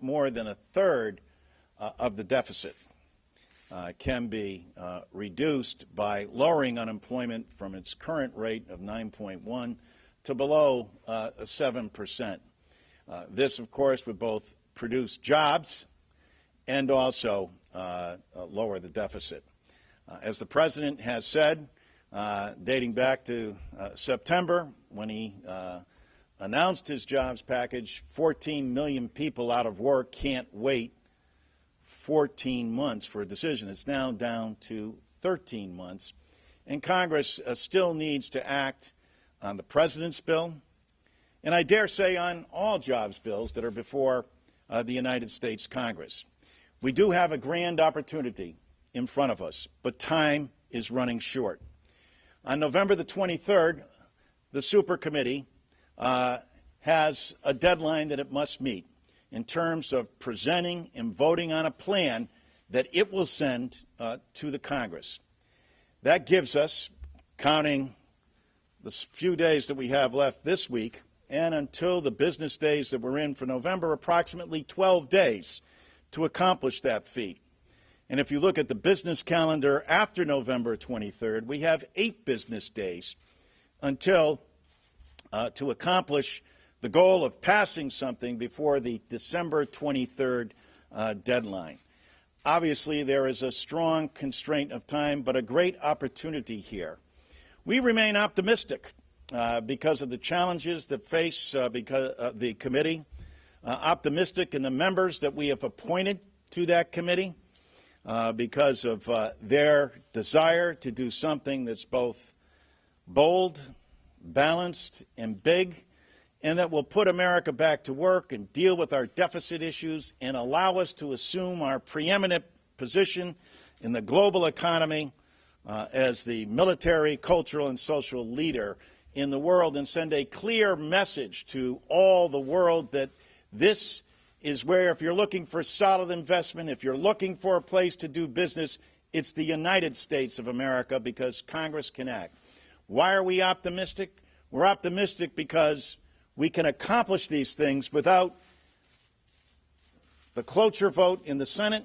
more than a third of the deficit can be reduced by lowering unemployment from its current rate of 9.1 to below 7%. This, of course, would both produce jobs and also lower the deficit. As the President has said, dating back to September, when he announced his jobs package, 14 million people out of work can't wait 14 months for a decision. It's now down to 13 months. And Congress still needs to act on the President's bill, and I dare say on all jobs bills that are before the United States Congress. We do have a grand opportunity in front of us, but time is running short. On November the 23rd, the Super Committee has a deadline that it must meet in terms of presenting and voting on a plan that it will send to the Congress. That gives us, counting the few days that we have left this week and until the business days that we're in for November, approximately 12 days to accomplish that feat. And if you look at the business calendar after November 23rd, we have 8 business days until to accomplish the goal of passing something before the December 23rd deadline. Obviously, there is a strong constraint of time, but a great opportunity here. We remain optimistic because of the challenges that face the committee, optimistic in the members that we have appointed to that committee because of their desire to do something that's both bold, balanced, and big, and that will put America back to work and deal with our deficit issues and allow us to assume our preeminent position in the global economy as the military, cultural, and social leader in the world, and send a clear message to all the world that this is where, if you're looking for solid investment, if you're looking for a place to do business, it's the United States of America, because Congress can act. Why are we optimistic? We're optimistic because we can accomplish these things without the cloture vote in the Senate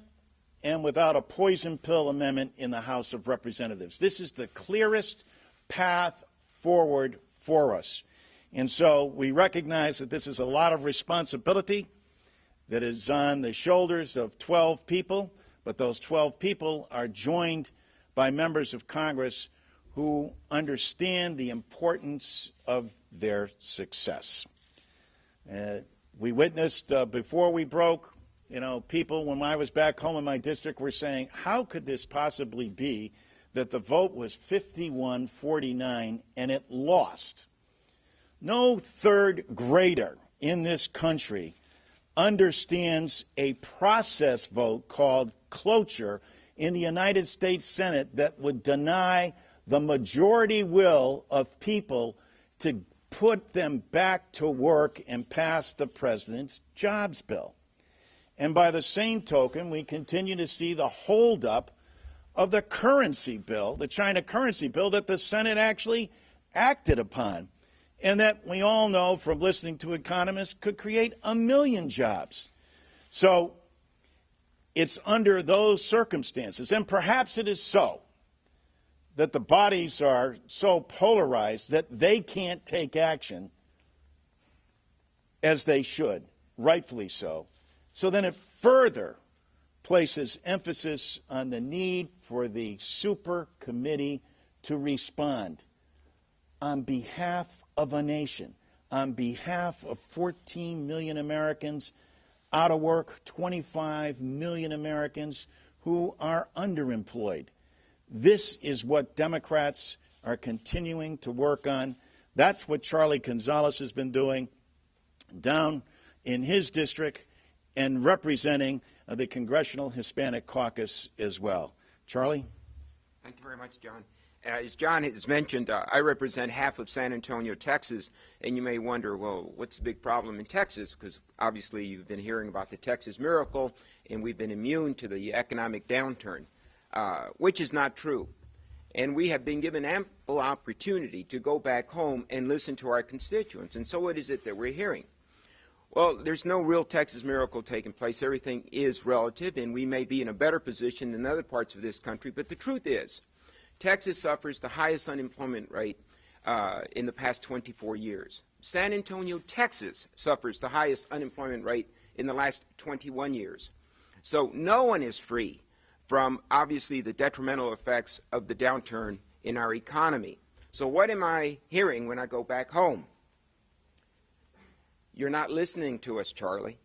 and without a poison pill amendment in the House of Representatives. This is the clearest path forward for us. And so we recognize that this is a lot of responsibility that is on the shoulders of 12 people, but those 12 people are joined by members of Congress who understand the importance of their success. We witnessed before we broke, people, when I was back home in my district, were saying, how could this possibly be that the vote was 51-49 and it lost? No third grader in this country understands a process vote called cloture in the United States Senate that would deny the majority will of people to put them back to work and pass the President's jobs bill. And by the same token, we continue to see the holdup of the currency bill, the China currency bill, that the Senate actually acted upon, and that we all know from listening to economists could create 1 million jobs. So it's under those circumstances, and perhaps it is so, that the bodies are so polarized that they can't take action as they should, rightfully so. So then it further places emphasis on the need for the Super Committee to respond on behalf of a nation, on behalf of 14 million Americans out of work, 25 million Americans who are underemployed. This is what Democrats are continuing to work on. That's what Charlie Gonzalez has been doing down in his district and representing the Congressional Hispanic Caucus as well. Charlie? Thank you very much, John. As John has mentioned, I represent half of San Antonio, Texas, and you may wonder, well, what's the big problem in Texas? Because obviously you've been hearing about the Texas miracle, and we've been immune to the economic downturn, which is not true. And we have been given ample opportunity to go back home and listen to our constituents. And so what is it that we're hearing? Well, there's no real Texas miracle taking place. Everything is relative, and we may be in a better position than other parts of this country. But the truth is, Texas suffers the highest unemployment rate in the past 24 years. San Antonio, Texas suffers the highest unemployment rate in the last 21 years. So no one is free from, obviously, the detrimental effects of the downturn in our economy. So what am I hearing when I go back home? You're not listening to us, Charlie.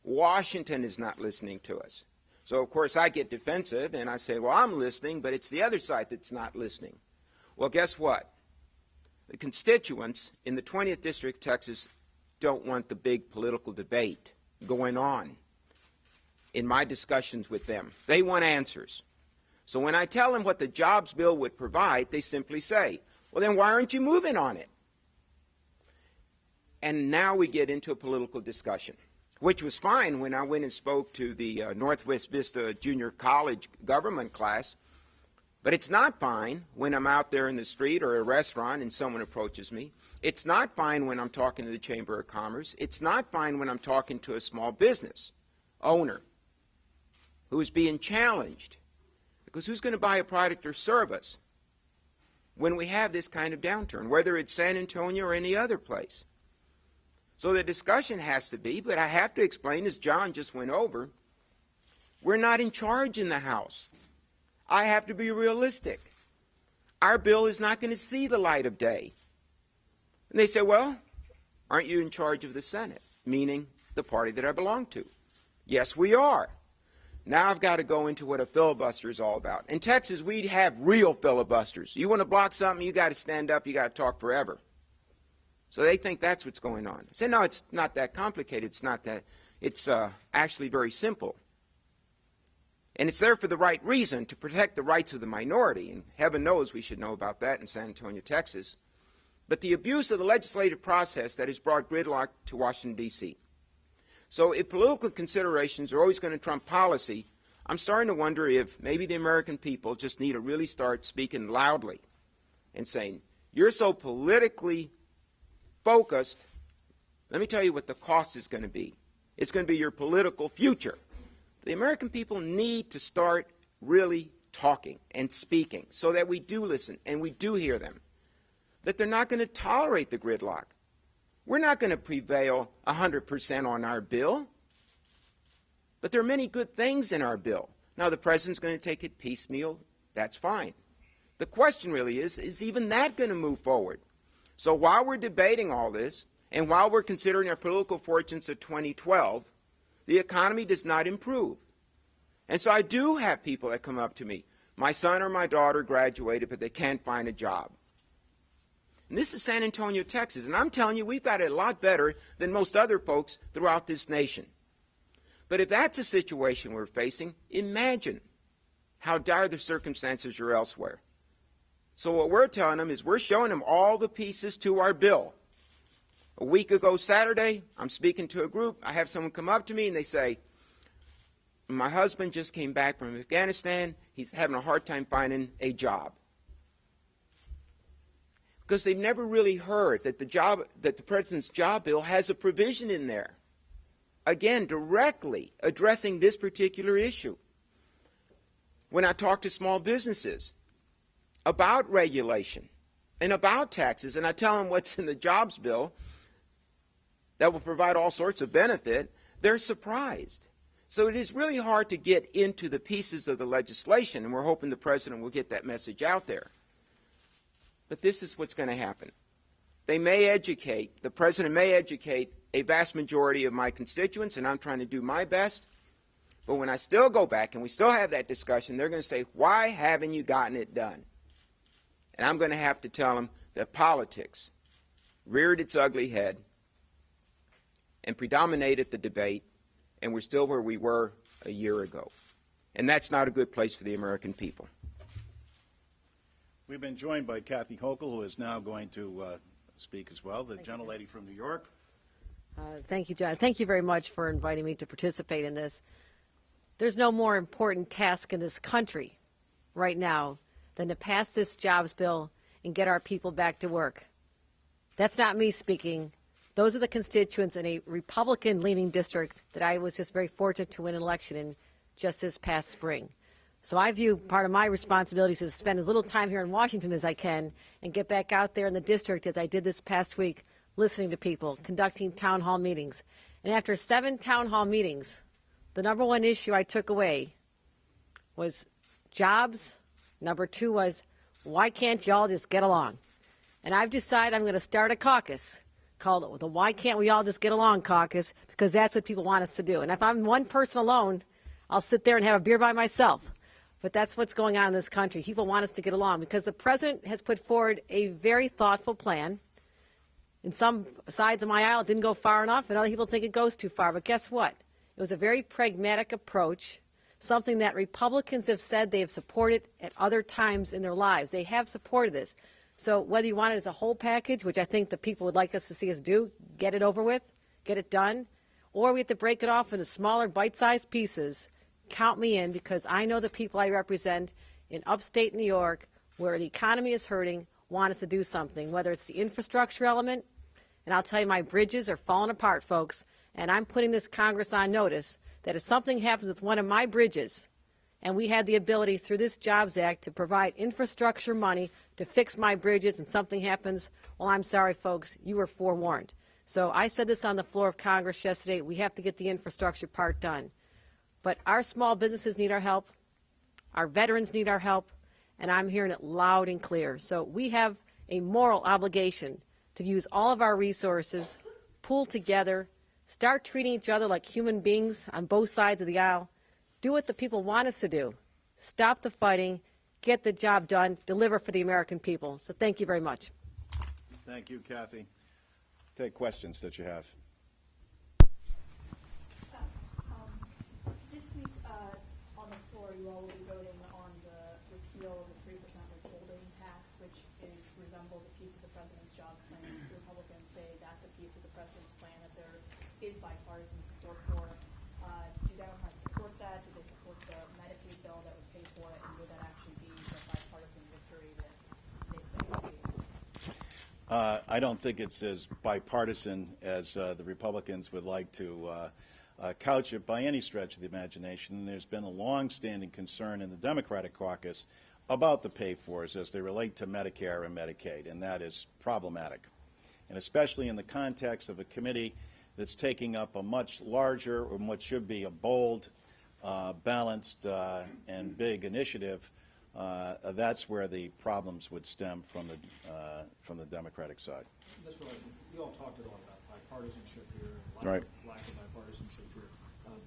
Washington is not listening to us. So, of course, I get defensive and I say, well, I'm listening, but it's the other side that's not listening. Well, guess what? The constituents in the 20th District of Texas don't want the big political debate going on in my discussions with them. They want answers. So when I tell them what the jobs bill would provide, they simply say, well, then why aren't you moving on it? And now we get into a political discussion, which was fine when I went and spoke to the Northwest Vista Junior College government class. But it's not fine when I'm out there in the street or a restaurant and someone approaches me. It's not fine when I'm talking to the Chamber of Commerce. It's not fine when I'm talking to a small business owner who is being challenged. Because who's going to buy a product or service when we have this kind of downturn, whether it's San Antonio or any other place? So the discussion has to be, but I have to explain, as John just went over, we're not in charge in the House. I have to be realistic. Our bill is not going to see the light of day. And they say, well, aren't you in charge of the Senate? Meaning the party that I belong to. Yes, we are. Now I've got to go into what a filibuster is all about. In Texas, we have real filibusters. You want to block something, you got to stand up, you got to talk forever. So they think that's what's going on. I say, no, it's not that complicated. It's not that. It's actually very simple. And it's there for the right reason, to protect the rights of the minority. And heaven knows we should know about that in San Antonio, Texas. But the abuse of the legislative process that has brought gridlock to Washington, D.C. So if political considerations are always going to trump policy, I'm starting to wonder if maybe the American people just need to really start speaking loudly and saying, you're so politically focused, let me tell you what the cost is going to be. It's going to be your political future. The American people need to start really talking and speaking so that we do listen and we do hear them. That they're not going to tolerate the gridlock. We're not going to prevail 100% on our bill. But there are many good things in our bill. Now, the president's going to take it piecemeal. That's fine. The question really is even that going to move forward? So while we're debating all this, and while we're considering our political fortunes of 2012, the economy does not improve. And so I do have people that come up to me. My son or my daughter graduated, but they can't find a job. And this is San Antonio, Texas. And I'm telling you, we've got it a lot better than most other folks throughout this nation. But if that's a situation we're facing, imagine how dire the circumstances are elsewhere. So what we're telling them is we're showing them all the pieces to our bill. A week ago Saturday, I'm speaking to a group. I have someone come up to me and they say, my husband just came back from Afghanistan. He's having a hard time finding a job. Because they've never really heard that the president's job bill has a provision in there, again, directly addressing this particular issue. When I talk to small businesses about regulation and about taxes, and I tell them what's in the jobs bill that will provide all sorts of benefit, they're surprised. So it is really hard to get into the pieces of the legislation, and we're hoping the president will get that message out there. But this is what's going to happen. They may educate, the president may educate a vast majority of my constituents, and I'm trying to do my best. But when I still go back and we still have that discussion, they're going to say, why haven't you gotten it done? And I'm going to have to tell them that politics reared its ugly head and predominated the debate, and we're still where we were a year ago. And that's not a good place for the American people. We've been joined by Kathy Hochul, who is now going to speak as well, the gentlelady from New York. Thank you, John. Thank you very much for inviting me to participate in this. There's no more important task in this country right now than to pass this jobs bill and get our people back to work. That's not me speaking. Those are the constituents in a Republican-leaning district that I was just very fortunate to win an election in just this past spring. So I view part of my responsibilities is to spend as little time here in Washington as I can and get back out there in the district as I did this past week, listening to people, conducting town hall meetings. And after 7 town hall meetings, the number one issue I took away was jobs. Number 2 was, why can't y'all just get along? And I've decided I'm going to start a caucus called the Why Can't We All Just Get Along Caucus, because that's what people want us to do. And if I'm one person alone, I'll sit there and have a beer by myself. But that's what's going on in this country. People want us to get along because the president has put forward a very thoughtful plan. In some sides of my aisle, it didn't go far enough, and other people think it goes too far. But guess what? It was a very pragmatic approach, something that Republicans have said they have supported at other times in their lives. They have supported this. So whether you want it as a whole package, which I think the people would like us to see us do, get it over with, get it done, or we have to break it off into smaller bite-sized pieces, count me in, because I know the people I represent in upstate New York, where the economy is hurting, want us to do something, whether it's the infrastructure element. And I'll tell you, my bridges are falling apart, folks, and I'm putting this Congress on notice that if something happens with one of my bridges, and we had the ability through this Jobs Act to provide infrastructure money to fix my bridges, and something happens, well, I'm sorry, folks, you were forewarned. So I said this on the floor of Congress yesterday, we have to get the infrastructure part done. But our small businesses need our help, our veterans need our help, and I'm hearing it loud and clear. So we have a moral obligation to use all of our resources, pool together, start treating each other like human beings on both sides of the aisle, do what the people want us to do, stop the fighting, get the job done, deliver for the American people. So thank you very much. Thank you, Kathy. Take questions that you have. This week on the floor, you all will be voting on the repeal of the 3% withholding tax, which resembles a piece of the president's jobs plan. The Republicans say that's a piece of the president's plan that there is bipartisan support for. Do Democrats support that? Do they support the Medicaid bill that would pay for it? And would that actually be the bipartisan victory that they say it would be? I don't think it's as bipartisan as the Republicans would like to couch it by any stretch of the imagination. And there's been a long-standing concern in the Democratic caucus about the pay-fors as they relate to Medicare and Medicaid, and that is problematic. And especially in the context of a committee that's taking up a much larger, or what should be a bold, balanced, and big initiative, that's where the problems would stem from the Democratic side. Mr. Legend, you all talked a lot about bipartisanship here, Right. lack of bipartisanship here.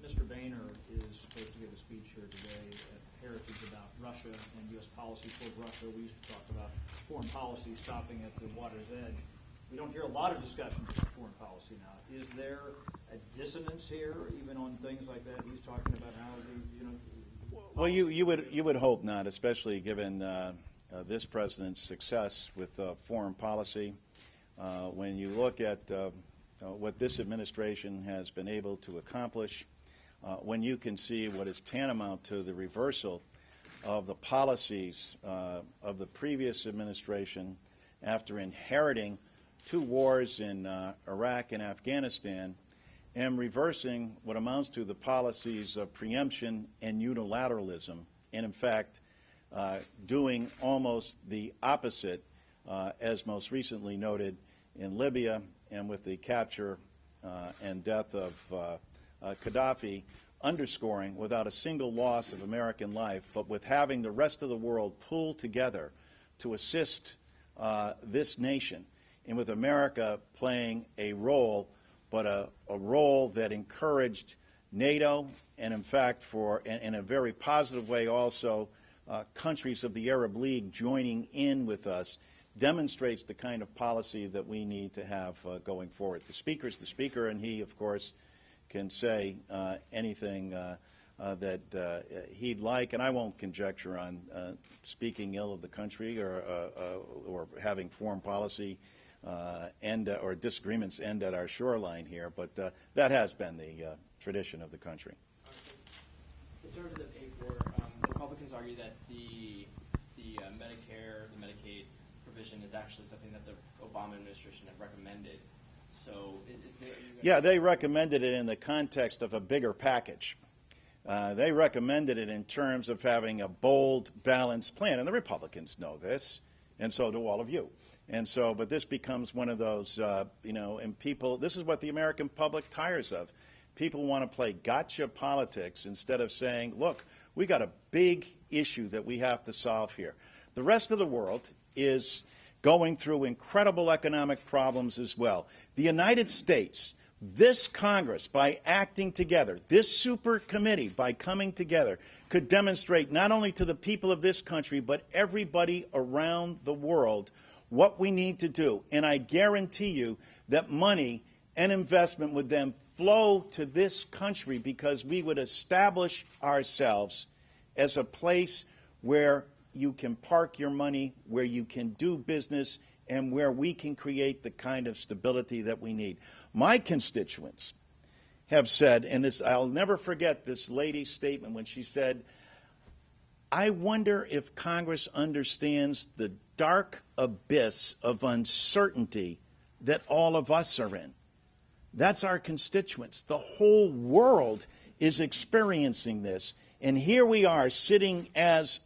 Mr. Boehner is supposed to give a speech here today at Heritage about Russia and U.S. policy toward Russia. We used to talk about foreign policy stopping at the water's edge. We don't hear a lot of discussion about foreign policy now. Is there a dissonance here, even on things like that? He's talking about how Well, you would hope not, especially given this president's success with foreign policy. When you look at what this administration has been able to accomplish, when you can see what is tantamount to the reversal of the policies of the previous administration after inheriting 2 wars in Iraq and Afghanistan, and reversing what amounts to the policies of preemption and unilateralism, and in fact doing almost the opposite, as most recently noted in Libya and with the capture and death of Gaddafi, underscoring without a single loss of American life, but with having the rest of the world pull together to assist this nation, and with America playing a role, but a role that encouraged NATO, and in fact, in a very positive way also, countries of the Arab League joining in with us, demonstrates the kind of policy that we need to have going forward. The Speaker's the Speaker, and he, of course, can say anything that he'd like, and I won't conjecture on speaking ill of the country or having foreign policy or disagreements end at our shoreline here, but that has been the tradition of the country. In terms of the pay-for, Republicans argue that the Medicare, the Medicaid provision is actually something that the Obama administration had recommended. So is there? Yeah, they recommended it in the context of a bigger package. They recommended it in terms of having a bold, balanced plan, and the Republicans know this, and so do all of you. And so, but this becomes one of those, and people, this is what the American public tires of. People want to play gotcha politics instead of saying, look, we got a big issue that we have to solve here. The rest of the world is going through incredible economic problems as well. The United States, this Congress, by acting together, this super committee, by coming together, could demonstrate not only to the people of this country, but everybody around the world what we need to do. And I guarantee you that money and investment would then flow to this country because we would establish ourselves as a place where you can park your money, where you can do business, and where we can create the kind of stability that we need. My constituents have said, and this, I'll never forget this lady's statement when she said, I wonder if Congress understands the dark abyss of uncertainty that all of us are in. That's our constituents. The whole world is experiencing this. And here we are sitting as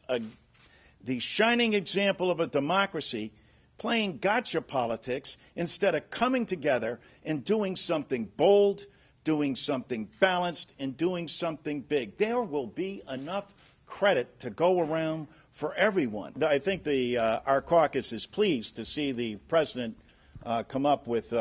the shining example of a democracy playing gotcha politics instead of coming together and doing something bold, doing something balanced, and doing something big. There will be enough credit to go around for everyone. I think our caucus is pleased to see the president come up with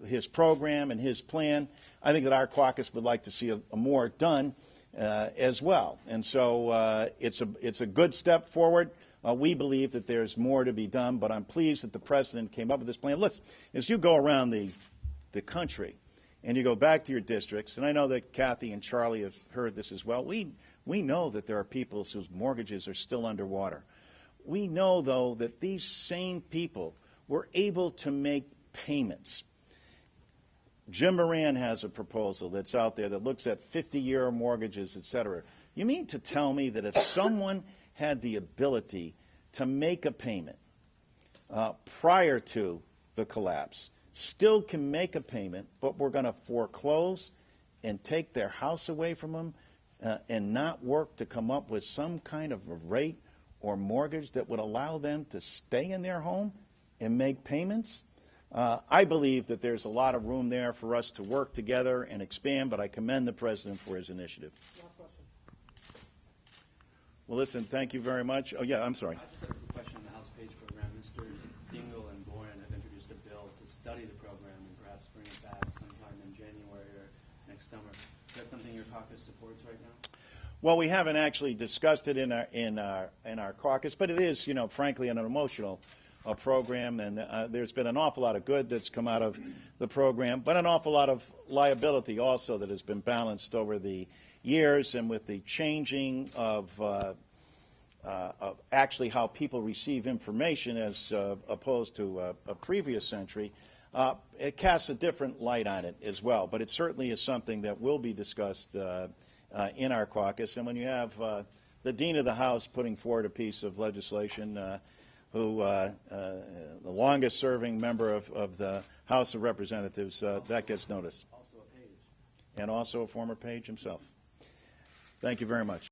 his program and his plan. I think that our caucus would like to see a more done as well. And so it's a good step forward. We believe that there's more to be done, but I'm pleased that the president came up with this plan. Listen, as you go around the country and you go back to your districts, and I know that Kathy and Charlie have heard this as well, we know that there are people whose mortgages are still underwater. We know, though, that these same people were able to make payments. Jim Moran has a proposal that's out there that looks at 50-year mortgages, et cetera. You mean to tell me that if someone had the ability to make a payment prior to the collapse, still can make a payment, but we're going to foreclose and take their house away from them and not work to come up with some kind of a rate or mortgage that would allow them to stay in their home and make payments? I believe that there's a lot of room there for us to work together and expand, but I commend the president for his initiative. Last question. Well, listen, thank you very much. Oh, yeah, I'm sorry. I just have a quick question on the House page program. Mr. Dingell and Boren have introduced a bill to study the program and perhaps bring it back sometime in January or next summer. Is that something your caucus supports right now? Well, we haven't actually discussed it in our caucus, but it is, frankly, an emotional program, and there's been an awful lot of good that's come out of the program, but an awful lot of liability also that has been balanced over the years, and with the changing of actually how people receive information as opposed to a previous century, it casts a different light on it as well. But it certainly is something that will be discussed in our caucus. And when you have the Dean of the House putting forward a piece of legislation, who the longest-serving member of the House of Representatives, that gets noticed. Also a page. And also a former page himself. Thank you very much.